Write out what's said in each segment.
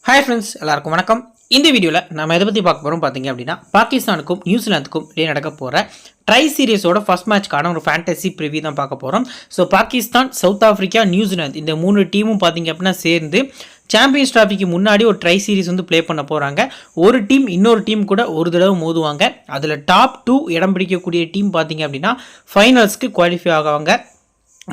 Hi friends, எல்லாருக்கும் வணக்கம். இந்த வீடியோவில் நம்ம எதை பற்றி பார்க்க போகிறோம் பார்த்தீங்க அப்படின்னா, பாகிஸ்தானுக்கும் நியூசிலாந்துக்கும் இடையே நடக்க போகிற ட்ரை சீரிஸோட ஃபர்ஸ்ட் மேட்ச்க்கான ஒரு ஃபேண்டசி ப்ரிவியூ தான் பார்க்க போகிறோம். So Pakistan, south Africa, New Zealand இந்த 3 டீமும் பார்த்தீங்க அப்படின்னா சேர்ந்து சாம்பியன்ஸ் டிராஃபிக்கு முன்னாடி ஒரு ட்ரை சீரிஸ் வந்து ப்ளே பண்ண போகிறாங்க. ஒரு டீம் இன்னொரு டீம் கூட ஒரு தடவை மோதுவாங்க. அதில் டாப் 2 இடம் பிடிக்கக்கூடிய டீம் பார்த்தீங்க அப்படின்னா ஃபைனல்ஸ்க்கு குவாலிஃபை ஆகுவாங்க.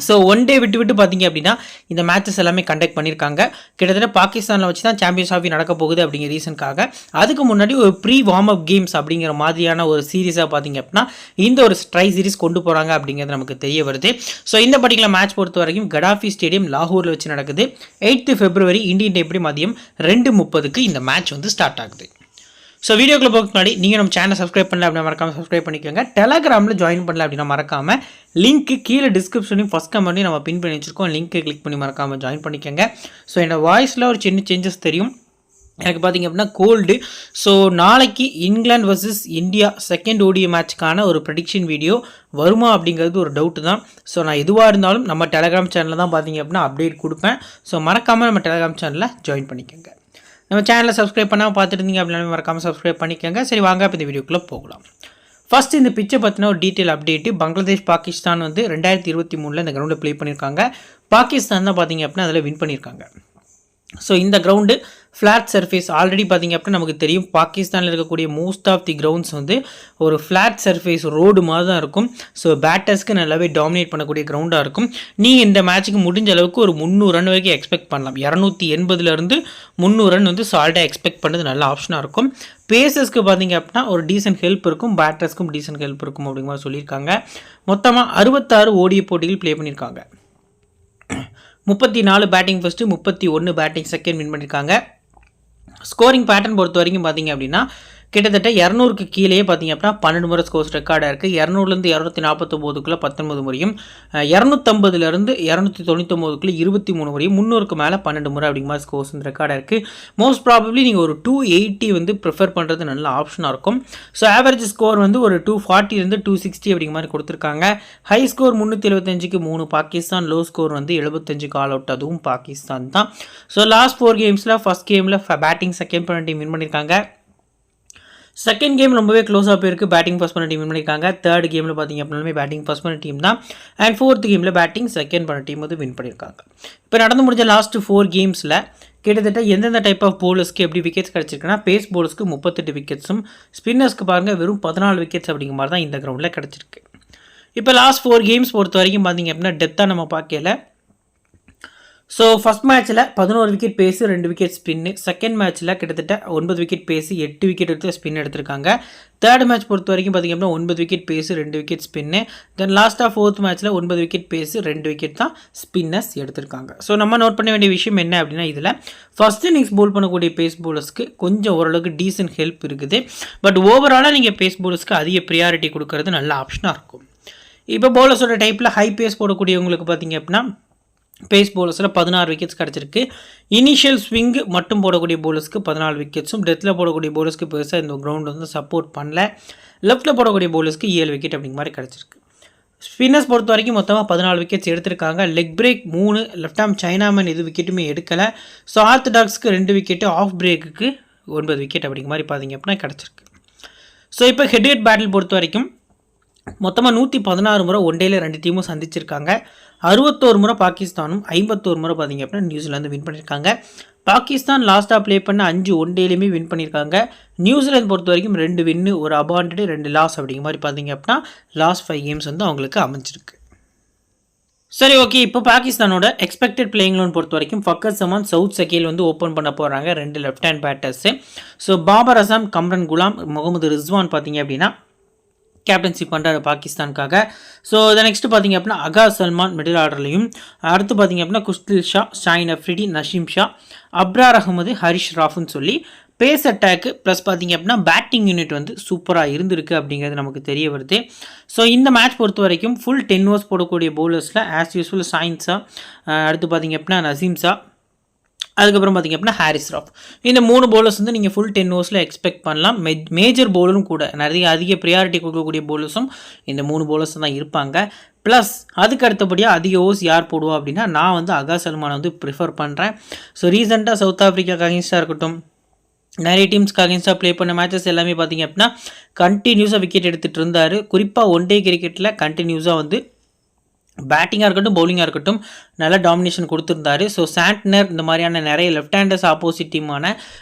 ஸோ ஒன் டே விட்டு பார்த்தீங்க அப்படின்னா இந்த மேட்சஸ் எல்லாமே கண்டக்ட் பண்ணியிருக்காங்க. கிட்டத்தட்ட பாகிஸ்தானில் வச்சு தான் சாம்பியன்ஸ் டிராஃபி நடக்க போகுது அப்படிங்கிற ரீசனுக்காக அதுக்கு முன்னாடி ஒரு ப்ரீ வார்ம் அப் கேம்ஸ் அப்படிங்கிற மாதிரியான ஒரு சீரீஸாக பார்த்தீங்க அப்படின்னா இந்த ஒரு ட்ரை சீரிஸ் கொண்டு போகிறாங்க அப்படிங்கிறது நமக்கு தெரிய வருது. ஸோ இந்த பர்டிகுலர் மேட்ச் பொறுத்த வரைக்கும் கடாஃபி ஸ்டேடியம் லாகூரில் வச்சு நடக்குது. 8th February இந்தியன் டைம் மதியம் 2:30க்கு இந்த மேட்ச் வந்து ஸ்டார்ட் ஆகுது. ஸோ வீடியோக்குள்ள போக முன்னாடி நீங்கள் நம்ம சேனல் சப்ஸ்கிரைப் பண்ணல அப்படின்னா மறக்காமல் சப்ஸ்கிரைப் பண்ணிக்கோங்க. டெலகிராமில் ஜாயின் பண்ணல அப்படின்னா மறக்காமல் லிங்க் கீழே டிஸ்கிரிப்ஷனையும் ஃபஸ்ட் கமெண்ட்டையும் நம்ம பின் பண்ணி வச்சுருக்கோம். லிங்க்கை கிளிக் பண்ணி மறக்காமல் ஜாயின் பண்ணிக்கோங்க. ஸோ என்னோட வாய்ஸில் ஒரு சின்ன சேஞ்சஸ் தெரியும். எனக்கு பார்த்திங்க அப்படின்னா கோல்டு. ஸோ நாளைக்கு England versus India second ODI மேட்ச்க்கான ஒரு ப்ரெடிக்ஷன் வீடியோ வருமா அப்படிங்கிறது ஒரு டவுட்டு தான். ஸோ நான் எதுவாக இருந்தாலும் நம்ம டெலகிராம் சேனலில் தான் பார்த்திங்க அப்படின்னா அப்டேட் கொடுப்பேன். ஸோ மறக்காமல் நம்ம டெலகிராம் சேனலில் ஜாயின் பண்ணிக்கோங்க. நம்ம சேனலை சப்ஸ்கிரைப் பண்ணால் பார்த்துட்டு இருந்தீங்க அப்படின்னா மறக்காமல் சப்ஸ்கிரைப் பண்ணிக்கோங்க. சரி வாங்க இப்போ இந்த வீடியோக்குள்ளே போகலாம். ஃபர்ஸ்ட் இந்த பிச்சை பற்றின ஒரு டீட்டெயில் அப்டேட்டு. பங்களாதேஷ் பாகிஸ்தான் வந்து 2023 இந்த கிரவுண்டில் ப்ளே பண்ணியிருக்காங்க. பாகிஸ்தான் தான் பார்த்திங்க அப்படின்னா அதில் வின் பண்ணியிருக்காங்க. ஸோ இந்த கிரவுண்டு ஃப்ளாட் சர்ஃபேஸ் ஆல்ரெடி பார்த்திங்க அப்படின்னா நமக்கு தெரியும் பாகிஸ்தானில் இருக்கக்கூடிய மோஸ்ட் ஆஃப் தி கிரவுண்ட்ஸ் வந்து ஒரு ஃப்ளாட் சர்ஃபேஸ் ரோடு மாதிரி தான் இருக்கும். ஸோ பேட்டர்ஸ்க்கு நல்லாவே டாமினேட் பண்ணக்கூடிய கிரவுண்டாக இருக்கும். நீங்கள் இந்த மேட்ச்சுக்கு முடிஞ்ச அளவுக்கு ஒரு 300 ரன் வரைக்கும் எக்ஸ்பெக்ட் பண்ணலாம். 280 300 ரன் வந்து சால்டாக எக்ஸ்பெக்ட் பண்ணுறது நல்ல ஆப்ஷனாக இருக்கும். பேசர்ஸ்க்கு பார்த்திங்க அப்படின்னா ஒரு டீசென்ட் ஹெல்ப் இருக்கும், பேட்டர்ஸ்க்கும் டீசென்ட் ஹெல்ப் இருக்கும் அப்படிங்கிற மாதிரி சொல்லியிருக்காங்க. மொத்தமாக 66 ஓடிஐ போட்டிகள் ப்ளே பண்ணியிருக்காங்க. 34 batting first, 31 batting second win பண்ணியிருக்காங்க. ஸ்கோரிங் பேட்டர்ன் பொறுத்த வரைக்கும் பார்த்தீங்க அப்படின்னா கிட்டத்தட்ட 200க்கு கீழே பார்த்தீங்க அப்படின்னா 12 முறை ஸ்கோர்ஸ் ரெக்கார்டாக இருக்குது. 200லேருந்து 249க்குள்ளே 19 முறையும், 250லேருந்து 299க்குள்ளே 23 முறையும், 300க்கு மேலே 12 முறை அப்படிங்கிற மாதிரி ஸ்கோர்ஸ் வந்து ரெக்கார்டாக இருக்குது. மோஸ்ட் ப்ராபப்ளி நீங்கள் ஒரு 280 வந்து ப்ரிஃபர் பண்ணுறது நல்ல ஆப்ஷனாக இருக்கும். ஸோ ஆவரேஜ் ஸ்கோர் வந்து ஒரு 240லேருந்து 260 அப்படிங்கிற மாதிரி கொடுத்துருக்காங்க. ஹை ஸ்கோர் 375க்கு 3 பாகிஸ்தான், லோ ஸ்கோர் வந்து 75க்கு ஆல் அவுட், அதுவும் பாகிஸ்தான் தான். ஸோ லாஸ்ட் 4 கேம்ஸில் ஃபஸ்ட் கேமில் பேட்டிங் செகண்ட் பண்ண டீம் வின் பண்ணியிருக்காங்க. செகண்ட் கேம் ரொம்பவே க்ளோஸாக போயிருக்கு. பேட்டிங் ஃபர்ஸ்ட் பண்ண டீம் வின் பண்ணியிருக்காங்க. தேர்ட் கேமில் பார்த்திங்க அப்படின்னாலுமே பேட்டிங் ஃபர்ஸ்ட் பண்ண டீம் தான். அண்ட் ஃபோர்த் கேமில் பேட்டிங் செகண்ட் பண்ண டீம் வந்து வின் பண்ணியிருக்காங்க. இப்போ நடந்து முடிஞ்ச லாஸ்ட் 4 கேம்ஸில் கிட்டத்தட்ட எந்தெந்த டைப் ஆஃப் போலர்ஸ்க்கு எப்படி விக்கெட்ஸ் கிடச்சிருக்குன்னா, பேஸ் போலர்ஸ்க்கு 38 விக்கெட்ஸும், ஸ்பின்னர்ஸ்க்கு பாருங்கள் வெறும் 14 விக்கெட்ஸ் அப்படிங்கிற மாதிரி தான் இந்த கிரவுண்டில் கிடச்சிருக்கு. இப்போ லாஸ்ட் 4 கேம்ஸ் பொறுத்த வரைக்கும் பார்த்திங்க அப்படின்னா டெத்தாக நம்ம பார்க்கல. ஸோ ஃபஸ்ட் மேட்ச்சில் 11 wicket pace, 2 wicket spin. Second மேட்ச்சில் கிட்டத்தட்ட 9 விக்கெட் பேஸு, 8 விக்கெட் எடுத்து ஸ்பின் எடுத்திருக்காங்க. தேர்ட் மேட்ச் பொறுத்த வரைக்கும் பார்த்திங்க அப்படின்னா 9 wicket pace, 2 wicket spin. Then லாஸ்ட்டாக ஃபோர்த் மேட்ச்சில் 9 விக்கெட் பேஸு, 2 விக்கெட் தான் ஸ்பின்னர்ஸ் எடுத்திருக்காங்க. ஸோ நம்ம நோட் பண்ண வேண்டிய விஷயம் என்ன அப்படின்னா, இதில் ஃபஸ்ட் இன்னிங்ஸ் போல் பண்ணக்கூடிய பேஸ் போலர்ஸ்க்கு கொஞ்சம் ஓரளவுக்கு டீசென்ட் ஹெல்ப் இருக்குது. பட் ஓவராலாக நீங்கள் பேஸ் போலர்ஸ்க்கு அதிக ப்ரியாரிட்டி கொடுக்கறது நல்ல ஆப்ஷனாக இருக்கும். இப்போ போலர்ஸோட டைப்பில் ஹை பேஸ் போடக்கூடியவங்களுக்கு பார்த்திங்க அப்படின்னா பேஸ் போலர்ஸில் 16 விக்கெட்ஸ் கிடச்சிருக்கு. இனிஷியல் ஸ்விங் மட்டும் போடக்கூடிய போலர்ஸ்க்கு 14 விக்கெட்ஸும், டெத்தில் போடக்கூடிய போலர்ஸ்க்கு பெருசாக இந்த கிரவுண்ட் வந்து சப்போர்ட் பண்ணல. லெஃப்ட்டில் போடக்கூடிய போலர்ஸ்க்கு 7 விக்கெட் அப்படிங்கிற மாதிரி கிடச்சிருக்கு. ஸ்பின்னர்ஸ் பொறுத்த வரைக்கும் மொத்தமாக 14 விக்கெட்ஸ் எடுத்திருக்காங்க. Leg break 3, left arm chinaman எது விக்கெட்டுமே எடுக்கலை. ஸோ ஆர்த்தடாக்ஸ்க்கு 2 விக்கெட்டு, ஆஃப் பிரேக்குக்கு 9 விக்கெட் அப்படிங்கிற மாதிரி பார்த்திங்க அப்படின்னா கிடச்சிருக்கு. ஸோ இப்போ ஹெட் ஹெட் பேட்டில் பொறுத்த வரைக்கும் மொத்தமாக 116 முறை ஒன் டேயில் 2 டீமும் சந்திச்சிருக்காங்க. 61 முறை பாகிஸ்தானும், 51 முறை பார்த்திங்க அப்படின்னா நியூசிலாந்து வின் பண்ணியிருக்காங்க. பாகிஸ்தான் லாஸ்ட்டாக ப்ளே பண்ண 5 ஒன் டேலையுமே வின் பண்ணியிருக்காங்க. நியூசிலாந்து பொறுத்த வரைக்கும் 2 வின்னு, ஒரு அபாண்டடு, 2 லாஸ் அப்படிங்கிற மாதிரி பார்த்திங்க அப்படின்னா லாஸ்ட் 5 கேம்ஸ் வந்து அவங்களுக்கு அமைஞ்சிருக்கு. சரி, ஓகே. இப்போ பாகிஸ்தானோட எக்ஸ்பெக்டட் பிளேயிங் லோன் பொறுத்த வரைக்கும் ஃபக்கர் ஜமான், சவுத் சகீல் வந்து ஓப்பன் பண்ண போகிறாங்க, 2 left hand batters. So Babar Azam, Kamran Ghulam, Mohammad Rizwan பார்த்திங்க அப்படின்னா கேப்டன்சி பண்ணுறாரு பாகிஸ்தானுக்காக. ஸோ இதை நெக்ஸ்ட்டு பார்த்திங்க அப்படின்னா அகா சல்மான் மிடில் ஆர்டர்லையும், அடுத்து பார்த்திங்க அப்படின்னா குஸ்தில் ஷா, ஷாயின் அஃப்ரிடி, நஷீம் ஷா, அப்ரார் அகமது, ஹரிஷ் ராஃப்னு சொல்லி பேஸ் அட்டாக்கு ப்ளஸ் பார்த்திங்க அப்படின்னா பேட்டிங் யூனிட் வந்து சூப்பராக இருந்திருக்கு அப்படிங்கிறது நமக்கு தெரிய வருது. ஸோ இந்த மேட்ச் பொறுத்த வரைக்கும் ஃபுல் 10 ஓவர்ஸ் போடக்கூடிய பவுலர்ஸில் ஆஸ் யூஸ்வல் ஷாயின் ஷா, அடுத்து பார்த்திங்க அப்படின்னா நசீம் ஷா, அதுக்கப்புறம் பார்த்திங்க அப்படின்னா ஹாரிஸ் ராஃப். இந்த 3 பவுலர்ஸ் வந்து நீங்கள் ஃபுல் 10 ஓவர்ஸில் எக்ஸ்பெக்ட் பண்ணலாம். மேஜர் பவுலரும் கூட அதிக ப்ரியாரிட்டி கொடுக்கக்கூடிய பவுலர்ஸும் இந்த 3 பவுலர்ஸ் தான் இருப்பாங்க. ப்ளஸ் அதுக்கு அடுத்தபடியாக அதிக ஓவர்ஸ் யார் போடுவா அப்படின்னா நான் வந்து அகா சல்மானை வந்து ப்ரிஃபர் பண்ணுறேன். ஸோ ரீசெண்டாக சவுத் ஆஃப்ரிக்காவுக்கு அகேன்ஸ்டாக இருக்கட்டும், நிறைய டீம்ஸ்க்கு அகேன்ஸ்டாக ப்ளே பண்ண மேட்சஸ் எல்லாமே பார்த்திங்க அப்படின்னா கண்டினியூஸாக விக்கெட் எடுத்துகிட்டு இருந்தார். குறிப்பாக ஒன் டே கிரிக்கெட்டில் கண்டினியூஸாக வந்து பேட்டிங்காக இருக்கட்டும் பவுலிங்காக இருக்கட்டும் நல்லா டாமினேஷன் கொடுத்துருந்தாரு. ஸோ சாண்ட்னர் இந்த மாதிரியான நிறைய லெஃப்ட் ஹேண்டர்ஸ் ஆப்போசிட் டீமான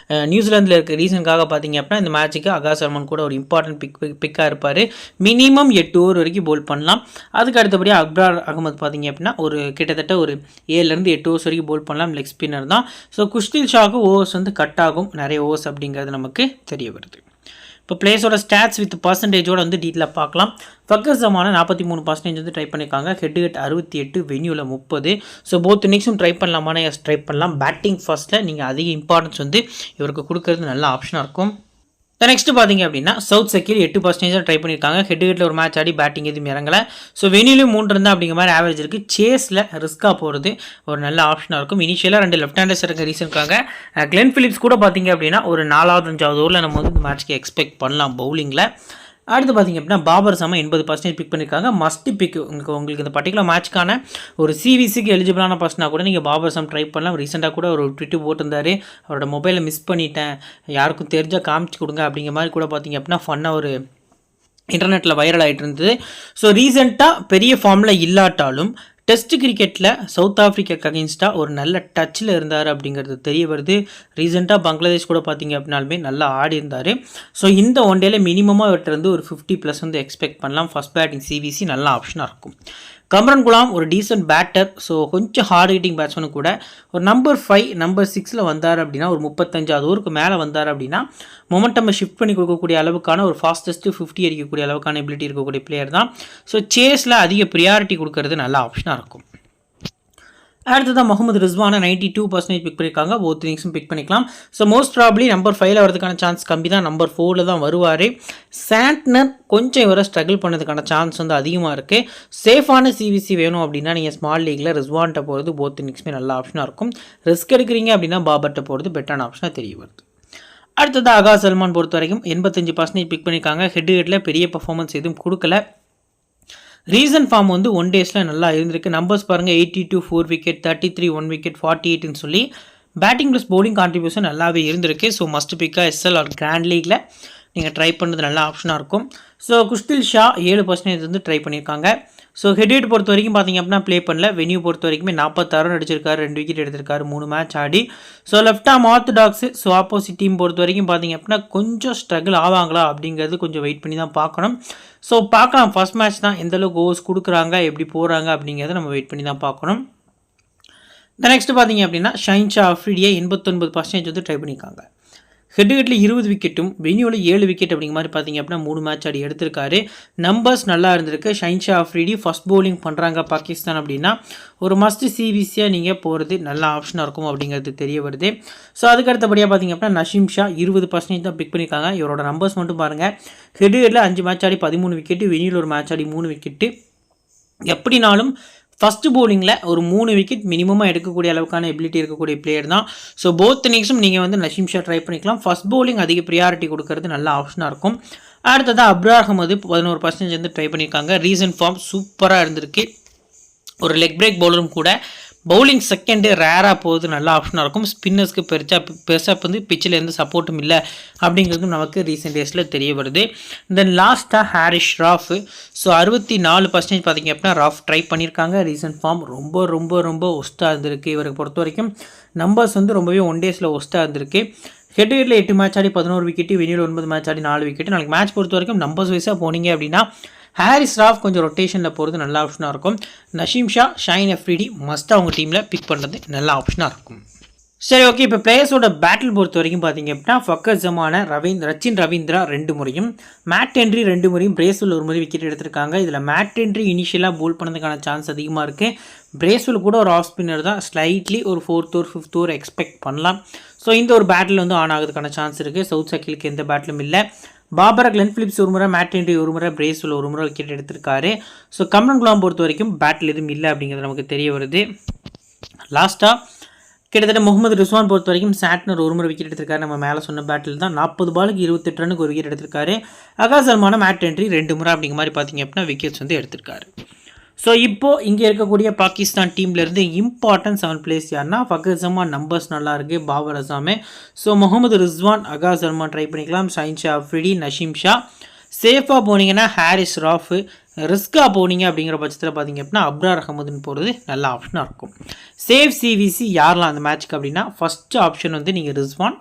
நியூசிலாந்தில் இருக்க ரீசனுக்காக பார்த்தீங்க அப்படின்னா இந்த மேட்ச்சுக்கு அகா சல்மான் கூட ஒரு இம்பார்ட்டன்ட் பிக்காக இருப்பார். மினிமம் 8 ஓவர் வரைக்கும் பவுல் பண்ணலாம். அதுக்கு அடுத்தபடியாக அக்பர் அகமது பார்த்தீங்க அப்படின்னா ஒரு கிட்டத்தட்ட ஒரு 7லேருந்து 8 ஓவர்ஸ் வரைக்கும் பவுல் பண்ணலாம். லெக் ஸ்பின்னர் தான். ஸோ குஷ்டில் ஷாக்கு ஓவர்ஸ் வந்து கட் ஆகும், நிறைய ஓவர்ஸ் அப்படிங்கிறது நமக்கு தெரிய வருது. இப்போ பிளேஸோட ஸ்டாட்ஸ் வித் பர்சன்டேஜோட வந்து டீட்டெயிலாக பார்க்கலாம். ஃபக்கர் ஜமானை 43% வந்து ட்ரை பண்ணியிருக்காங்க. ஹெட் 68, வென்யூவில் 30. ஸோ போத் இன்னிங்ஸும் ட்ரை பண்ணலாமான்னு ட்ரை பண்ணலாம். பேட்டிங் ஃபர்ஸ்ட்டில் நீங்கள் அதிக இம்பார்ட்டன்ஸ் வந்து இவருக்கு கொடுக்கறது நல்ல ஆப்ஷனாக இருக்கும். நெக்ஸ்ட் பார்த்தீங்க அப்படின்னா சவுத் சக்கில் 8% ட்ரை பண்ணியிருக்காங்க. ஹெட்டில் ஒரு மேட்ச் ஆடி பேட்டிங் எதுவும் இறங்கலை. ஸோ வெனிலையும் 3 இருந்தால் அப்படிங்கிற மாதிரி ஆவரேஜ் இருக்குது. சேஸில் ரிஸ்க்காக போகிறது ஒரு நல்ல ஆப்ஷனாக இருக்கும். இனிஷியலாக 2 லெஃப்ட் ஹேண்டர்ஸ் இருக்க ரீசனுக்காக கிளென் பிலிப்ஸ் கூட பார்த்தீங்க அப்படின்னா ஒரு 4வது 5வது ஓவரில் நம்ம வந்து இந்த மேட்ச்க்கு எக்ஸ்பெக்ட் பண்ணலாம் பவுலிங்கில். அடுத்து பார்த்திங்க அப்படின்னா பாபர் சமா 80% பிக் பண்ணியிருக்காங்க. மஸ்ட் பிக் உங்களுக்கு இந்த பர்டிகுலர் மேட்ச்க்கான ஒரு சிவிசிக்கு எலிஜிபிளான பர்சனாக கூட நீங்கள் பாபர் சம் ட்ரை பண்ணலாம். ரீசெண்டாக கூட ஒரு ட்விட்டு போட்டிருந்தார், அவரோட மொபைலை மிஸ் பண்ணிட்டேன், யாருக்கும் தெரிஞ்சால் காமிச்சு கொடுங்க அப்படிங்கிற மாதிரி கூட பார்த்திங்க அப்படின்னா ஃபன்னாக ஒரு இன்டர்நெட்டில் வைரல் ஆகிட்டு இருந்தது. ஸோ ரீசெண்டாக பெரிய ஃபார்மில் இல்லாட்டாலும் டெஸ்ட் கிரிக்கெட்டில் சவுத் ஆஃப்ரிக்காக்கு அகேன்ஸ்டாக ஒரு நல்ல டச்சில் இருந்தார் அப்படிங்கிறது தெரிய வருது. ரீசெண்டாக பங்களாதேஷ் கூட பார்த்திங்க அப்படின்னாலுமே நல்லா ஆடி இருந்தார். ஸோ இந்த ஒன் டேல மினிமமாக இவற்றிருந்து ஒரு 50+ வந்து எக்ஸ்பெக்ட் பண்ணலாம். ஃபஸ்ட் பேட்டிங் சிவிசி நல்ல ஆப்ஷனாக இருக்கும். கம்ரன் குலாம் ஒரு டீசென்ட் பேட்டர். ஸோ கொஞ்சம் ஹார்ட் ஹிட்டிங் பேட்ஸ்மேனு கூட. ஒரு நம்பர் 5 நம்பர் 6 வந்தார் அப்படின்னா ஒரு 35வது ஓவருக்கு மேலே வந்தார் அப்படின்னா மொமெண்டம் ஷிஃப்ட் பண்ணி கொடுக்கக்கூடிய அளவுக்கான ஒரு ஃபாஸ்டஸ்ட்டு 50 அடிக்கக்கூடிய அளவுக்கான எபிலிட்டி இருக்கக்கூடிய பிளேயர் தான். ஸோ சேஸில் அதிக ப்ரியாரிட்டி கொடுக்கறது நல்ல ஆப்ஷனாக இருக்கும். அடுத்ததான் முகமது ரிஸ்வானை 92% பிக் பண்ணியிருக்காங்க. போத் இன்னிங்ஸும் பிக் பண்ணிக்கலாம். ஸோ மோஸ்ட் ப்ராப்ளி நம்பர் 5 வரதுக்கான சான்ஸ் கம்மி தான். நம்பர் 4 தான் வருவார். சாண்ட்னர் கொஞ்சம் இவரை ஸ்ட்ரகிள் பண்ணதுக்கான சான்ஸ் வந்து அதிகமாக இருக்குது. சேஃபான சிவிசி வேணும் அப்படின்னா நீங்கள் ஸ்மால் லீக்கில் ரிஸ்வான்ட்ட போகிறது போத் இன்னிங்ஸுமே நல்ல ஆப்ஷனாக இருக்கும். ரிஸ்க் எடுக்கிறீங்க அப்படின்னா பாபர்ட்ட போகிறது பெட்டரான ஆப்ஷனாக தெரிய வருது. அடுத்தது அகா சல்மான் பொறுத்த வரைக்கும் 85% பிக் பண்ணியிருக்காங்க. ஹெட்டில் பெரிய பர்ஃபார்மன்ஸ் எதுவும் கொடுக்கல. ரீசன்ட் ஃபார்ம் வந்து 1 டேஸில் நல்லா இருந்திருக்கு. நம்பர்ஸ் பாருங்கள், 82 4 விக்கெட், 33 1 விக்கெட், 48ன்னு சொல்லி பேட்டிங் ப்ளஸ் பவுலிங் கான்ட்ரிபியூஷன் நல்லாவே இருந்திருக்கு. ஸோ மஸ்ட் பிக்காக எஸ்எல் ஆர் கிராண்ட் லீக்கில் நீங்கள் ட்ரை பண்ணுறது நல்ல ஆப்ஷனாக இருக்கும். ஸோ குஷ்டில் ஷா 7% வந்து ட்ரை பண்ணியிருக்காங்க. ஸோ ஹெட் பொறுத்த வரைக்கும் பார்த்திங்க அப்படின்னா ப்ளே பண்ணல. வென்யூ பொறுத்த வரைக்குமே 46 ரன் அடிச்சிருக்காரு, 2 விக்கெட் எடுத்திருக்காரு, 3 மேட்ச் ஆடி. So left arm ஆர்த்தடாக்ஸு. So opposite team பொறுத்த வரைக்கும் பார்த்திங்க அப்படின்னா கொஞ்சம் ஸ்ட்ரகிள் ஆவாங்களா அப்படிங்கிறது கொஞ்சம் வெயிட் பண்ணி தான் பார்க்கணும். ஸோ பார்க்கலாம், ஃபர்ஸ்ட் மேட்ச் தான், எந்தளவுக்கு ஓவர்ஸ் கொடுக்குறாங்க, எப்படி போகிறாங்க அப்படிங்கிறத நம்ம வெயிட் பண்ணி தான் பார்க்கணும். நெக்ஸ்ட் பார்த்திங்க அப்படின்னா ஷைன்ஷா அஃப்ரிடியை 89% வந்து ட்ரை பண்ணியிருக்காங்க. ஹெட்டில் 20 விக்கெட்டும் வென்யூவில் 7 விக்கெட் அப்படிங்கிற மாதிரி பார்த்திங்க அப்படின்னா 3 மேட்ச் ஆடி எடுத்திருக்காரு. நம்பர்ஸ் நல்லா இருந்திருக்கு. ஷைன்ஷா அஃப்ரிடி ஃபஸ்ட் பவுலிங் பண்ணுறாங்க பாகிஸ்தான் அப்படின்னா ஒரு மஸ்ட் சிவிசியாக நீங்கள் போகிறது நல்ல ஆப்ஷனாக இருக்கும் அப்படிங்கிறது தெரிய வருது. ஸோ அதுக்கு அடுத்தபடியாக பார்த்திங்க அப்படின்னா நஷீம் ஷா 20% தான் பிக் பண்ணியிருக்காங்க. இவரோட நம்பர்ஸ் மட்டும் பாருங்கள். ஹெட்டில் 5 மேட்ச் ஆடி 13 விக்கெட்டு, வென்யூவில் ஒரு மேட்ச் ஆடி 3 விக்கெட்டு. எப்படினாலும் ஃபஸ்ட்டு பவுலிங்கில் ஒரு 3 விக்கெட் மினிமமாக எடுக்கக்கூடிய அளவுக்கான எபிலிட்டி இருக்கக்கூடிய பிளேயர் தான். ஸோ போத் இன்னிங்ஸும் நீங்கள் வந்து நஷீம் ஷா ட்ரை பண்ணிக்கலாம். ஃபஸ்ட் பவுலிங் அதிக ப்ரியாரிட்டி கொடுக்கறது நல்ல ஆப்ஷனாக இருக்கும். அடுத்ததாக அப்ரார் அகமது 11% வந்து ட்ரை பண்ணியிருக்காங்க. ரீசன்ட் ஃபார்ம் சூப்பராக இருந்திருக்கு. ஒரு லெக் பிரேக் பவுலரும் கூட. பவுலிங் செகண்டு ரேராக போகுது, நல்ல ஆப்ஷனாக இருக்கும். ஸ்பின்னர்ஸ்க்கு பெருசாக வந்து பிச்சில் எந்த சப்போர்ட்டும் இல்லை அப்படிங்கிறதும் நமக்கு ரீசெண்ட் டேஸில் தெரிய வருது. தென் லாஸ்ட்டாக ஹாரிஸ் ராஃப். ஸோ 64% பார்த்திங்க அப்படின்னா ராஃப் ட்ரை பண்ணியிருக்காங்க. ரீசன்ட் ஃபார்ம் ரொம்ப ரொம்ப ரொம்ப ஒஸ்ட்டாக இருந்திருக்கு. இவருக்கு பொறுத்த வரைக்கும் நம்பர்ஸ் வந்து ரொம்பவே 1 டேஸில் ஒஸ்ட்டாக இருந்திருக்கு. ஹெட்டில் 8 மேட்ச் ஆடி 11 விக்கெட்டு, வென்யூவில் 9 மேட்ச் ஆடி 4 விக்கெட்டு. நாளைக்கு மேட்ச் பொறுத்த வரைக்கும் நம்பர்ஸ் வைஸாக போனீங்க அப்படின்னா ஹாரிஸ் ராஃப் கொஞ்சம் ரொட்டேஷனில் போகிறது நல்ல ஆப்ஷனாக இருக்கும். நஷீம் ஷா, ஷைன் அஃப்ரிடி மஸ்ட்டாக அவங்க டீமில் பிக் பண்ணுறது நல்ல ஆப்ஷனாக இருக்கும். சரி, ஓகே. இப்போ பிளேயர்ஸோட பேட்டில் பொறுத்த வரைக்கும் பார்த்திங்க அப்படின்னா ஃபக்கர் ஜமான ரச்சின் ரவீந்திரா 2 முறையும், மேட் ஹென்ரி 2 முறையும், பிரேஸ்வெல் 1 முறை விக்கெட் எடுத்திருக்காங்க. இதில் மேட் ஹென்ரி இனிஷியலாக போல் பண்ணதுக்கான சான்ஸ் அதிகமாக இருக்குது. பிரேஸ்வெல் கூட ஒரு ஆஃப் ஸ்பின்னர் தான். ஸ்லைட்லி ஒரு 4th over 5th over expect பண்ணலாம். ஸோ இந்த ஒரு பேட்டில் வந்து ஆன் ஆகிறதுக்கான சான்ஸ் இருக்குது. சவுத் சக்கிலுக்கு எந்த பேட்டிலும் இல்லை. பாபர் கிளென் பிலிப்ஸ் 1 முறை, மேட் ஹென்ரி 1 முறை, பிரேஸ்வெல் 1 முறை விக்கெட் எடுத்திருக்காரு. ஸோ கம்ரன் குலாம் பொறுத்த வரைக்கும் பேட்டில் எதுவும் இல்லை அப்படிங்கிறது நமக்கு தெரிய வருது. லாஸ்ட்டாக கிட்டத்தட்ட முகமது ரிஸ்வான் பொறுத்த வரைக்கும் சாட்னர் ஒரு முறை விக்கெட் எடுத்திருக்காரு. நம்ம மேலே சொன்ன பேட்டில் தான் 40 பாலுக்கு 28 ரனுக்கு ஒரு விக்கெட் எடுத்திருக்காரு. அகாஸ் சல்மான மேட் ஹென்றி 2 முறை அப்படிங்கிற மாதிரி பார்த்தீங்க அப்படின்னா விக்கெட்ஸ் வந்து எடுத்திருக்காரு. ஸோ இப்போது இங்கே இருக்கக்கூடிய பாகிஸ்தான் டீம்லேருந்து இம்பார்ட்டன்ட் 7 பிளேஸ் யாருன்னா ஃபக்கர் ஜமான் நம்பர்ஸ் நல்லாயிருக்கு, பாபர் அசாமே. ஸோ முகமது ரிஸ்வான், அகாஸ் சல்மான் ட்ரை பண்ணிக்கலாம், ஷைன் ஷா அஃப்ரிடி, நஷீம் ஷா. சேஃபாக போனீங்கன்னா ஹாரிஸ் ராஃபு, ரிஸ்காக போனீங்க அப்படிங்கிற பட்சத்தில் பார்த்தீங்க அப்படின்னா அப்ரார் அகமதுன்னு போகிறது நல்ல ஆப்ஷனாக இருக்கும். சேஃப் சிவிசி யாரெல்லாம் அந்த மேட்ச்க்கு அப்படின்னா ஃபஸ்ட்டு ஆப்ஷன் வந்து நீங்கள் Rizwan,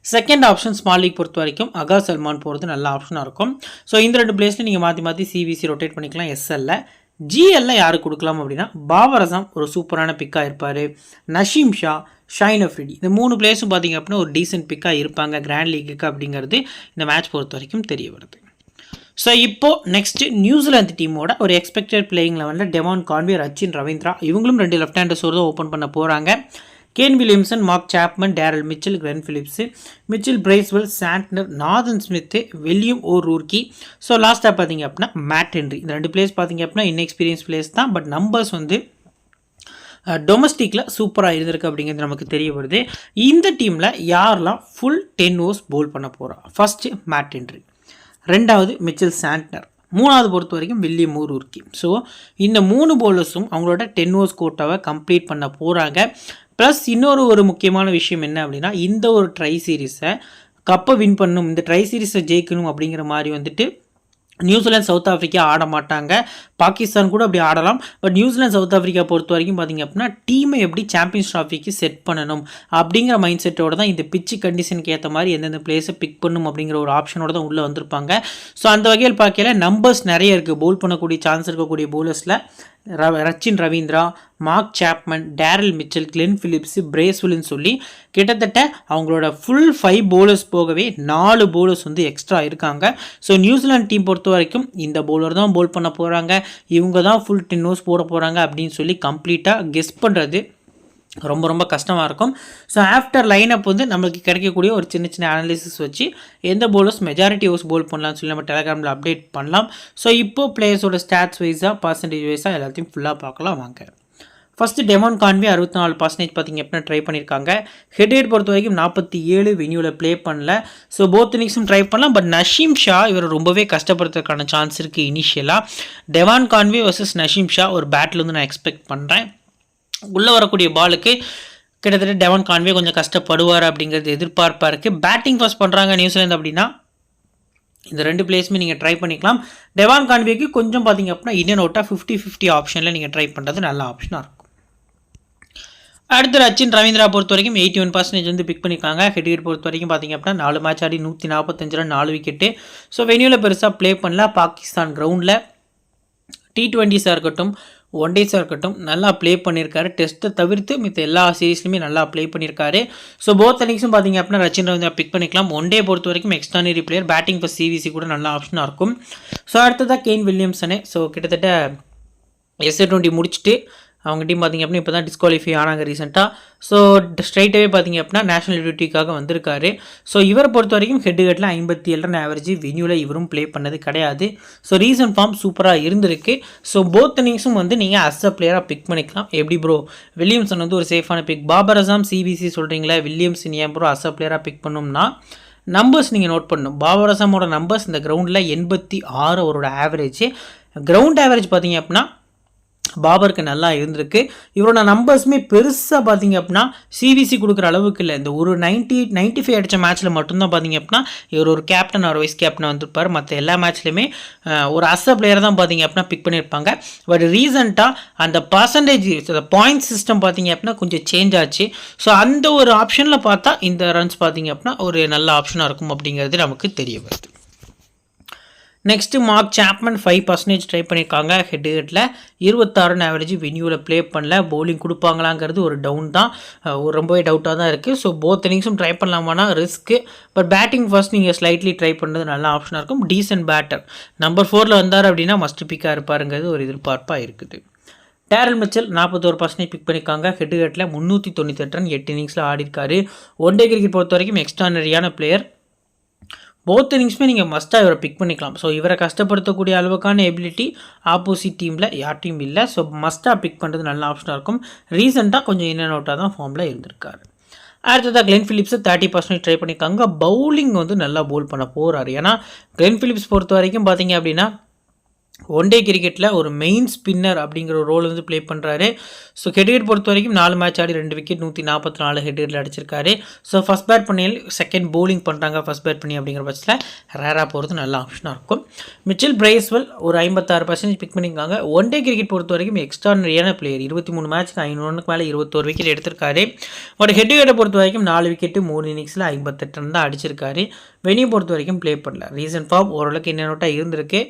second option small league பொறுத்த வரைக்கும் அகாஸ் சல்மான் போகிறது நல்ல ஆப்ஷனாக இருக்கும். ஸோ இந்த 2 பிளேஸில் நீங்கள் மாற்றி சிவிசி ரொட்டேட் பண்ணிக்கலாம். எஸ்எல்ல ஜிஎல்ல யாருக்கு கொடுக்கலாம் அப்படின்னா பாபர் அசாம் ஒரு சூப்பரான பிக்காக இருப்பார், நஷீம் ஷா, ஷைன் அஃப்ரிடி, இந்த 3 பிளேஸும் பார்த்தீங்க அப்படின்னா ஒரு டீசென்ட் பிக்காக இருப்பாங்க கிராண்ட் லீக்குக்கு அப்படிங்கிறது இந்த மேட்ச் பொறுத்த வரைக்கும் தெரிய வருது. ஸோ இப்போது நெக்ஸ்ட்டு நியூசிலாந்து டீமோட ஒரு எக்ஸ்பெக்டட் பிளேயிங் லெவலில் டெவான் கான்வே, ரச்சின் ரவீந்திரா இவங்களும் 2 லெஃப்ட் ஹேண்டர்ஸ் தான் ஓப்பன் பண்ண போகிறாங்க. Kane Williamson, Mark Chapman, Daryl Mitchell, Glenn Phillips, Michael Bracewell, Santner, Nathan Smith, William O'Rourke. So லாஸ்ட்டாக பார்த்தீங்க அப்படின்னா மேட் ஹென்றி. இந்த 2 பிளேஸ் பார்த்தீங்க அப்படின்னா இன்எக்ஸ்பீரியன்ஸ் பிளேஸ் தான், பட் நம்பர்ஸ் வந்து டொமஸ்டிக்கில் சூப்பராக இருந்திருக்கு அப்படிங்கிறது நமக்கு தெரிய வருது. இந்த டீமில் யாரெல்லாம் ஃபுல் 10 ஓவர்ஸ் போல் பண்ண போகிறா? ஃபஸ்ட்டு மேட் ஹென்றி, 2வது மிச்சல் சாண்ட்னர், 3வது பொறுத்த வரைக்கும் வில்லியம் ஓ ரூர்கி. ஸோ இந்த 3 பவுலர்ஸும் அவங்களோட 10 ஓவர்ஸ் கோட்டாவை கம்ப்ளீட் பண்ண போகிறாங்க. ப்ளஸ் இன்னொரு முக்கியமான விஷயம் என்ன அப்படின்னா, இந்த ஒரு ட்ரை சீரீஸை கப்பை வின் பண்ணணும், இந்த ட்ரை சீரீஸை ஜெயிக்கணும் அப்படிங்கிற மாதிரி வந்துட்டு நியூசிலாந்து சவுத் ஆஃப்ரிக்கா ஆட மாட்டாங்க. பாகிஸ்தான் கூட அப்படி ஆடலாம். பட் நியூசிலாந்து சவுத் ஆஃப்ரிக்கா பொறுத்த வரைக்கும் பார்த்திங்க அப்படின்னா டீமை எப்படி சாம்பியன்ஸ் ட்ராஃபிக்கு செட் பண்ணணும் அப்படிங்கிற மைண்ட் செட்டோடு தான் இந்த பிச்சு கண்டிஷனுக்கு ஏற்ற மாதிரி எந்தெந்த பிளேஸை பிக் பண்ணணும் அப்படிங்கிற ஒரு ஆப்ஷனோடு தான் உள்ளே வந்திருப்பாங்க. ஸோ அந்த வகையில் பார்க்கல நம்பர்ஸ் நிறைய இருக்குது. பவுல் பண்ணக்கூடிய சான்ஸ் இருக்கக்கூடிய பவுலர்ஸில் Rachin Ravindra, Mark Chapman, Daryl Mitchell, Glenn Phillips, பிரேஸ்வெல்னு சொல்லி கிட்டத்தட்ட அவங்களோட ஃபுல் 5 பவுலர்ஸ் போகவே 4 பவுலர்ஸ் வந்து எக்ஸ்ட்ரா இருக்காங்க. ஸோ நியூசிலாந்து டீம் பொறுத்த வரைக்கும் இந்த பவுலர் தான் பவுல் பண்ண போகிறாங்க, இவங்க தான் ஃபுல் 10 ஓவர்ஸ் போட போகிறாங்க அப்படின்னு சொல்லி கம்ப்ளீட்டாக கெஸ் பண்ணுறது ரொம்ப கஷ்டமாக இருக்கும். ஸோ ஆஃப்டர் லைனப் வந்து நம்மளுக்கு கிடைக்கக்கூடிய ஒரு சின்ன அனாலிசிஸ் வச்சு எந்த பவுலர்ஸ் மெஜாரிட்டி ஓவர்ஸ் பவுல் பண்ணலாம்னு சொல்லி நம்ம டெலிகிராமில் அப்டேட் பண்ணலாம். ஸோ இப்போது பிளேயர்ஸோட ஸ்டாட்ஸ் வைஸாக பர்சன்டேஜ் வைஸாக எல்லாத்தையும் ஃபுல்லாக பார்க்கலாம் வாங்க. ஃபஸ்ட்டு டெவான் கான்வே 64% பார்த்திங்க அப்படின்னா ட்ரை பண்ணியிருக்காங்க. ஹெட் பொறுத்த வரைக்கும் 47 வென்யூவில் ப்ளே பண்ணல. ஸோ போத் இன்னிங்ஸும் ட்ரை பண்ணலாம். பட் நஷீம் ஷா இவர் ரொம்பவே கஷ்டப்படுறதுக்கான சான்ஸ் இருக்குது இனிஷியலாக. Devon Conway versus Naseem Shah ஒரு பேட்டில் வந்து நான் எக்ஸ்பெக்ட் பண்ணுறேன். உள்ளே வரக்கூடிய பாலுக்கு கிட்டத்தட்ட டெவான் கான்வே கொஞ்சம் கஷ்டப்படுவார் அப்படிங்கிறது எதிர்பார்ப்பாக இருக்குது. பேட்டிங் ஃபர்ஸ்ட் பண்ணுறாங்க நியூசிலாந்து அப்படின்னா இந்த 2 பிளேஸுமே நீங்கள் ட்ரை பண்ணிக்கலாம். டெவான் கான்வேக்கு கொஞ்சம் பார்த்தீங்க அப்படின்னா இந்தியன் அவுட்டாக 50-50 ஆப்ஷனில் நீங்கள் ட்ரை பண்ணுறது நல்ல ஆப்ஷனாக இருக்கும். அடுத்து ரச்சின் ரவீந்திரா பொறுத்த வரைக்கும் 81% வந்து பிக் பண்ணியிருக்காங்க. ஹெட் பொறுத்த வரைக்கும் பார்த்திங்க அப்படின்னா 4 மேட்ச் ஆடி 145 ரன் 4 விக்கெட்டு. ஸோ வென்யூவில் பெருசாக ப்ளே பண்ணல. பாகிஸ்தான் கிரவுண்டில் T20ஸாக இருக்கட்டும், 1 டேஸாக இருக்கட்டும் நல்லா ப்ளே பண்ணியிருக்காரு. டெஸ்ட்டை தவிர்த்து மித்த எல்லா சீரீஸ்லையுமே நல்லா ப்ளே பண்ணியிருக்காரு. ஸோ போத் இன்னிங்ஸும் பார்த்திங்க அப்படின்னா ரச்சின் ரவீந்திரா பிக் பண்ணிக்கலாம். 1 டே பொறுத்த வரைக்கும் extraordinary player, batting first CVC கூட நல்ல ஆப்ஷனாக இருக்கும். ஸோ அடுத்ததாக கேன் வில்லியம்சனே. ஸோ கிட்டத்தட்ட SA20 முடிச்சுட்டு அவங்க டீம் பார்த்திங்க அப்படின்னா இப்போ தான் டிஸ்குவாலிஃபை ஆனாங்க ரீசெண்டாக. ஸோ ஸ்ட்ரைட்டாகவே பார்த்திங்க அப்படின்னா நேஷனல் டியூட்டிக்காக வந்திருக்காரு. ஸோ இவரை பொறுத்த வரைக்கும் ஹெட்டில் 57 ரன் ஆவரேஜ், வென்யூவில் இவரும் ப்ளே பண்ணது கிடையாது. ஸோ ரீசன்ட் ஃபார்ம் சூப்பராக இருந்திருக்கு. ஸோ போத் இன்னிங்ஸும் வந்து நீங்கள் அஸ் அ பிளேயராக பிக் பண்ணிக்கலாம். எப்படி ப்ரோ வில்லியம்சன் வந்து ஒரு சேஃபான பிக், பாபர் அசாம் சிபிசி சொல்கிறீங்களா, வில்லியம்சன் ஏன் ப்ரோ அஸ் அ பிளேயராக பிக் பண்ணோம்னா நம்பர்ஸ் நீங்கள் நோட் பண்ணணும். பாபர் அசாமோட நம்பர்ஸ் இந்த கிரவுண்டில் 86 அவரோட ஆவரேஜ். கிரவுண்ட் ஆவரேஜ் பார்த்திங்க அப்படின்னா பாபருக்கு நல்லா இருந்திருக்கு. இவரோட நம்பர்ஸுமே பெருசாக பார்த்திங்க அப்படின்னா சிபிசி கொடுக்குற அளவுக்கு இல்லை. இந்த ஒரு 95 அடித்த மேட்ச்சில் மட்டும்தான் பார்த்திங்க அப்படின்னா இவர் ஒரு கேப்டன் ஒரு வைஸ் கேப்டன் வந்திருப்பார். மற்ற எல்லா மேட்ச்லையுமே ஒரு அஸ்ஸ பிளேயரை தான் பார்த்திங்க அப்படின்னா பிக் பண்ணியிருப்பாங்க. பட் ரீசெண்டாக அந்த பர்சன்டேஜ் பாயிண்ட் சிஸ்டம் பார்த்திங்க அப்படின்னா கொஞ்சம் சேஞ்ச் ஆச்சு. ஸோ அந்த ஒரு ஆப்ஷனில் பார்த்தா இந்த ரன்ஸ் பார்த்திங்க அப்படின்னா ஒரு நல்ல ஆப்ஷனாக இருக்கும் அப்படிங்கிறது நமக்கு தெரிய வருது. நெக்ஸ்ட்டு மார்க் சாப்மன் 5% ட்ரை பண்ணியிருக்காங்க. ஹெட்டில் 26 ரன் ஆவரேஜ், வென்யூவில் ப்ளே பண்ணல. பவுலிங் கொடுப்பாங்களாங்கிறது ஒரு டவுன் தான், ரொம்பவே டவுட்டாக தான் இருக்குது. ஸோ போத் இன்னிங்ஸும் ட்ரை பண்ணலாமானா ரிஸ்க்கு. பட் பேட்டிங் ஃபர்ஸ்ட் நீங்கள் ஸ்லைட்லி ட்ரை பண்ணுறது நல்ல ஆப்ஷனாக இருக்கும். டீசென்ட் பேட்டர் நம்பர் 4 வந்தார் அப்படின்னா மஸ்ட் பிக்காக இருப்பாருங்கிறது ஒரு எதிர்பார்ப்பாக இருக்குது. டேரல் மிச்சல் 41% பிக் பண்ணியிருக்காங்க. ஹெட்டில் 398 ரன் 8 இன்னிங்ஸில் ஆடிருக்காரு. 1 டே கிரிக்கெட் பொறுத்த வரைக்கும் எக்ஸ்ட்ரானரியான பிளேயர். போத் இன்னிங்ஸுமே நீங்கள் மஸ்ட்டாக இவரை பிக் பண்ணிக்கலாம். ஸோ இவரை கஷ்டப்படுத்தக்கூடிய அளவுக்கான எபிலிட்டி ஆப்போசிட் டீமில் யார்ட்டையும் இல்லை. ஸோ மஸ்ட்டாக பிக் பண்ணுறது நல்ல ஆப்ஷனாக இருக்கும். ரீசெண்டாக கொஞ்சம் இன் அண்ட் அவுட்டாக தான் ஃபார்மில் இருந்திருக்காரு. அடுத்ததாக கிளென் ஃபிலிப்ஸை 30% ட்ரை பண்ணியிருக்காங்க. பவுலிங் வந்து நல்லா பவுல் பண்ண போகிறாரு. ஏன்னா கிளென் ஃபிலிப்ஸ் பொறுத்த வரைக்கும் பார்த்தீங்க அப்படின்னா ஒன் டே கிரிக்கெட்டில் ஒரு மெயின் ஸ்பின்னர் அப்படிங்கிற ஒரு ரோல் வந்து ப்ளே பண்ணுறாரு. ஸோ ஹெட்விக்கெட் பொறுத்த வரைக்கும் 4 மேட்ச் ஆடி 2 விக்கெட் 144 ஹெட்விக்கெட்டில் அடிச்சிருக்காரு. ஸோ ஃபஸ்ட் பேட் பண்ணியில் செகண்ட் பவுலிங் பண்ணுறாங்க ஃபஸ்ட் பேட் பண்ணி அப்படிங்கிற பட்சத்தில் ரேராக போகிறது நல்ல ஆப்ஷனாக இருக்கும். மிச்சல் பிரைஸ்வெல் ஒரு 56% பிக் பண்ணியிருக்காங்க. ஒன் டே கிரிக்கெட் பொறுத்த வரைக்கும் எக்ஸ்ட்ரானரியான பிளேயர். 23 மேட்ச்க்கு 500க்கு மேலே 21 விக்கெட் எடுத்திருக்காரு. பட் ஹெட்விக்கெட்டை பொறுத்த வரைக்கும் 4 விக்கெட்டு 3 இன்னிங்ஸில் 58 ரன் தான் அடிச்சிருக்காரு. வெனியை பொறுத்த வரைக்கும் ப்ளே பண்ணல. ரீசன்ட் ஃபார்ம் ஓரளவுக்கு இன்னொட்டாக இருந்திருக்கு.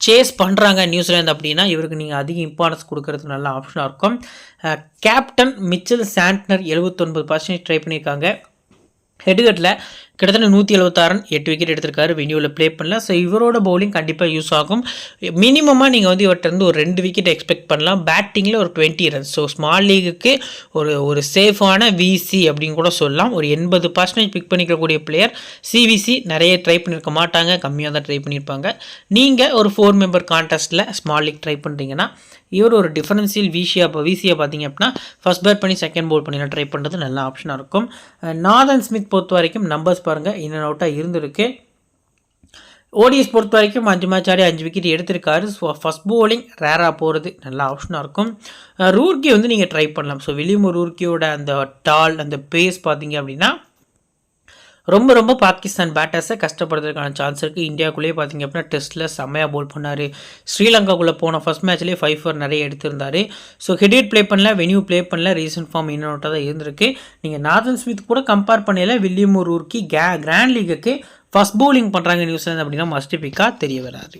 சேஸ் பண்ணுறாங்க நியூசிலாந்து அப்படின்னா இவருக்கு நீங்கள் அதிக இம்பார்ட்டன்ஸ் கொடுக்கறது நல்ல ஆப்ஷனாக இருக்கும். கேப்டன் மிச்சல் சாண்ட்னர் 79% ட்ரை பண்ணியிருக்காங்க. ஹெட்விக்கெட்டில் கிட்டத்தட்ட 176 ரன் 8 விக்கெட் எடுத்திருக்காரு. வெனியூவில் ப்ளே பண்ணல. ஸோ இவரோட பவுலிங் கண்டிப்பாக யூஸ் ஆகும். மினிமமாக நீங்கள் வந்து இவர்கிட்ட ஒரு 2 விக்கெட் எக்ஸ்பெக்ட் பண்ணலாம். பேட்டிங்கில் ஒரு 20 ரன்ஸ். ஸோ ஸ்மால் லீகுக்கு ஒரு சேஃபான விசி அப்படின்னு கூட சொல்லலாம். ஒரு 80% பிக் பண்ணிக்கக்கூடிய பிளேயர். சிவிசி நிறைய ட்ரை பண்ணியிருக்க மாட்டாங்க, கம்மியாக தான் ட்ரை பண்ணியிருப்பாங்க. நீங்கள் ஒரு 4 மெம்பர் கான்டெஸ்ட்டில் ஸ்மால் லீக் ட்ரை பண்ணுறீங்கன்னா இவர் ஒரு டிஃபரன்ஷியல் விசியை பார்த்தீங்க அப்படின்னா ஃபஸ்ட் பேட் பண்ணி செகண்ட் பவுல் பண்ணி ட்ரை பண்ணுறது நல்ல ஆப்ஷனாக இருக்கும். நாதன் ஸ்மித் பொறுத்த வரைக்கும் நம்பர்ஸ் பாருங்கள் இன் அண்ட் அவுட்டாக இருந்திருக்கு. ஓடிஎஸ் பொறுத்த வரைக்கும் 5 மேட்ச் ஆடி 5 விக்கெட் எடுத்திருக்காரு. ஸோ ஃபஸ்ட் பவுலிங் ரேராக போகிறது நல்ல ஆப்ஷனாக இருக்கும். ரூர்கி வந்து நீங்கள் ட்ரை பண்ணலாம். ஸோ வில்லியம் ரூர்கியோட அந்த அந்த பேஸ் பார்த்தீங்க அப்படின்னா ரொம்ப பாகிஸ்தான் பேட்டர்ஸை கஷ்டப்படுறதுக்கான சான்ஸ் இருக்குது. இந்தியாவுக்குள்ளேயே பார்த்தீங்க அப்படின்னா டெஸ்ட்டில் செம்மையாக பவுல் பண்ணார். ஸ்ரீலங்காக்குள்ளே போன ஃபஸ்ட் மேட்ச்லேயே 5 நிறைய எடுத்திருந்தார். ஸோ ஹெட்விக்கெட் ப்ளே பண்ணல, வெனியூ ப்ளே பண்ணல. ரீசன்ட் ஃபார்ம் இன் அவுட்டாக தான் இருந்திருக்கு. நீங்கள் நாதன் ஸ்மித் கூட கம்பேர் பண்ணல. வில்லியம் ரூர்கி கிராண்ட் லீகுக்கு ஃபஸ்ட் பவுலிங் பண்ணுறாங்க நியூசிலாந்து அப்படின்னா மஸ்ட் பிக்காக தெரிய வராது.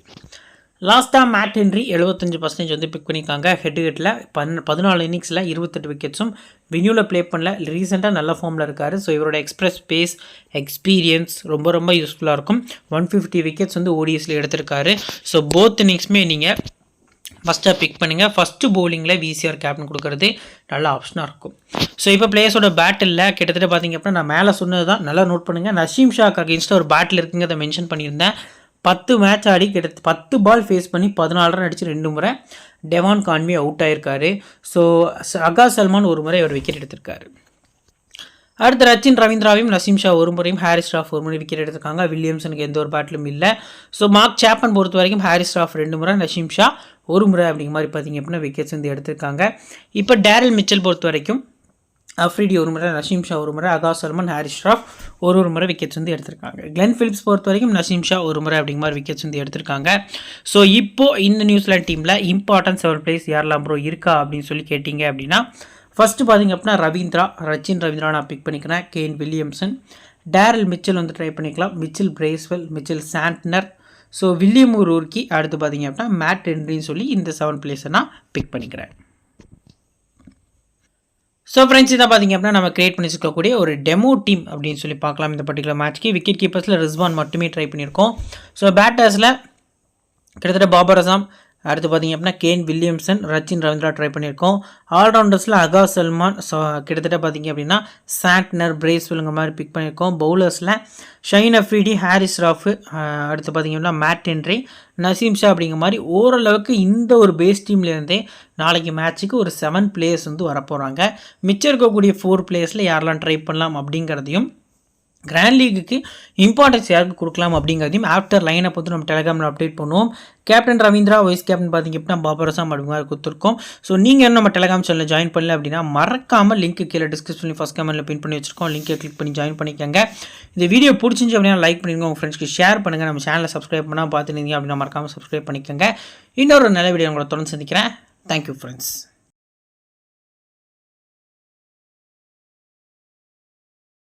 லாஸ்ட்டாக மேட் ஹென்ரி 75% வந்து பிக் பண்ணியிருக்காங்க. ஹெட்விக்கெட்டில் 14 இன்னிங்ஸில் 28 விக்கெட்ஸும் வெனியூவில் ப்ளே பண்ணல. ரீசெண்டாக நல்ல ஃபார்மில் இருக்கார். ஸோ இவரோட எக்ஸ்பிரஸ் பேஸ் எக்ஸ்பீரியன்ஸ் ரொம்ப யூஸ்ஃபுல்லாக இருக்கும். 150 விக்கெட்ஸ் வந்து ஓடிஎஸில் எடுத்திருக்காரு. ஸோ போத் இன்னிங்ஸுமே நீங்கள் ஃபஸ்ட்டாக பிக் பண்ணுங்கள். ஃபஸ்ட்டு பவுலிங்கில் விசிஆர் கேப்டன் கொடுக்குறது நல்ல ஆப்ஷனாக இருக்கும். ஸோ இப்போ பிளேயர்ஸோட பேட்டில் கிட்டத்தட்ட பார்த்தீங்க அப்படின்னா நான் மேலே சொன்னது தான் நல்லா நோட் பண்ணுங்கள். நசீம் ஷாக்கு அகேன்ஸ்டாக ஒரு பேட்டில் இருக்குங்கிறத மென்ஷன் பண்ணியிருந்தேன். 10 மேட்ச் ஆடி கிட்டத்தட்ட 10 பால் ஃபேஸ் பண்ணி 14 ரன் அடித்து 2 முறை டெவான் கான்வே அவுட் ஆகிருக்காரு. ஸோ அகா சல்மான் ஒரு முறை அவர் விக்கெட் எடுத்திருக்காரு. அடுத்து ரச்சின் ரவீந்திராவையும் நசீம் ஷா ஒரு முறையும் ஹாரிஸ் ராஃப் ஒரு முறை விக்கெட் எடுத்திருக்காங்க. வில்லியம்சனுக்கு எந்த ஒரு பேட்டிலும் இல்லை. ஸோ மார்க் சாப்பன் பொறுத்த வரைக்கும் ஹாரிஸ் ராஃப் 2 முறை, நசீம் ஷா ஒரு முறை அப்படிங்கிற மாதிரி பார்த்தீங்க அப்படின்னா விக்கெட்ஸ் வந்து எடுத்திருக்காங்க. இப்போ டேரல் மிச்சல் பொறுத்த வரைக்கும் அஃப்ரிடி ஒரு முறை, நசீம் ஷா ஒரு முறை, அகா சல்மான், ஹாரிஸ் ராஃப் ஒரு முறை விக்கெட்ஸ் வந்து எடுத்திருக்காங்க. கிளென் ஃபிலிப்ஸ் பொறுத்த வரைக்கும் நசீம் ஷா ஒரு முறை அப்படிங்கிற மாதிரி விக்கெட்ஸ் வந்து எடுத்திருக்காங்க. ஸோ இப்போது இந்த நியூசிலாந்து டீமில் இம்பார்ட்டன்ஸ் அவர் பிளேஸ் யாரெல்லாம் ப்ரோ இருக்கா அப்படின்னு சொல்லி கேட்டிங்க அப்படின்னா ஃபஸ்ட்டு பார்த்தீங்க அப்படின்னா ரச்சின் ரவீந்திரா நான் பிக் பண்ணிக்கிறேன். கேன் வில்லியம்சன், டேரல் மிச்சல் வந்து ட்ரை பண்ணிக்கலாம். Michael Bracewell, Mitchell Santner, so William Rourke, அடுத்து பார்த்தீங்க அப்படின்னா மேட் ஹென்ரின்னு சொல்லி இந்த 7 பிளேஸை நான் பிக் பண்ணிக்கிறேன். ஸோ ஃப்ரெண்ட்ஸ் இதை பார்த்தீங்க அப்படின்னா நம்ம கிரியேட் பண்ணி வச்சுக்கக்கூடிய ஒரு டெமோ டீம் அப்படின்னு சொல்லி பார்க்கலாம். இந்த பர்டிகுலர் மேட்ச்க்கு விக்கெட் கீப்பர்ஸில் ரிஸ்வான் மட்டுமே ட்ரை பண்ணியிருக்கோம். ஸோ பேட்டர்ஸில் கிட்டத்தட்ட பாபர் அசாம், அடுத்து பார்த்தீங்க அப்படின்னா Kane Williamson, Rachin Ravindra try பண்ணியிருக்கோம். ஆல்ரவுண்டர்ஸில் அகா சல்மான், ஸோ கிட்டத்தட்ட பார்த்தீங்க அப்படின்னா சாண்ட்னர், பிரேஸ்வெல்லுங்க மாதிரி பிக் பண்ணியிருக்கோம். பவுலர்ஸில் ஷைன் அஃப்ரிடி, ஹாரிஸ் ராஃப், அடுத்து பார்த்தீங்க அப்படின்னா மேட் ஹென்ரி, நசீம் ஷா அப்படிங்கிற மாதிரி ஓரளவுக்கு இந்த ஒரு பேஸ் டீம்லேருந்தே நாளைக்கு மேட்ச்சுக்கு ஒரு 7 பிளேயர்ஸ் வந்து வரப்போகிறாங்க. மிச்சம் இருக்கக்கூடிய 4 பிளேயர்ஸில் யாரெல்லாம் ட்ரை பண்ணலாம் அப்படிங்கிறதையும் கிராண்ட் லீகுக்கு இம்பார்ட்டன்ஸ் யாருக்கு கொடுக்கலாம் அப்படிங்கிறதையும் ஆஃப்டர் லைனை பார்த்து நம்ம டெலிகிராமில் அப்டேட் பண்ணுவோம். கேப்டன் ரவீந்திரா, வைஸ் கேப்டன் பார்த்திங்க அப்படின்னா பாபர் அசாம் அப்படி மாதிரி கொடுத்துருக்கோம். ஸோ நீங்கள் இன்னும் நம்ம டெலிகிராம் சேனலில் ஜாயின் பண்ணல அப்படின்னா மறக்காமல் லிங்க் கீழே டிஸ்கிரிப்ஷனில் ஃபஸ்ட் கமெண்ட்டில் பின் பண்ணி வச்சிருக்கோம். லிங்கை கிளிக் பண்ணி ஜாயின் பண்ணிக்கோங்க. இந்த வீடியோ பிடிச்சிருந்துச்சு அப்படின்னா லைக் பண்ணிடுங்க, உங்கள் ஃப்ரெண்ட்ஸ்க்கு ஷேர் பண்ணுங்கள். நம்ம சேனலை சப்ஸ்கிரைப் பண்ணால் பார்த்துருந்தீங்க அப்படின்னா மறக்காமல் சப்ஸ்கிரைப் பண்ணிக்கோங்க. இன்னொரு நல்ல வீடியோ உங்களை தொடர்ந்து சந்திக்கிறேன். Thank you friends.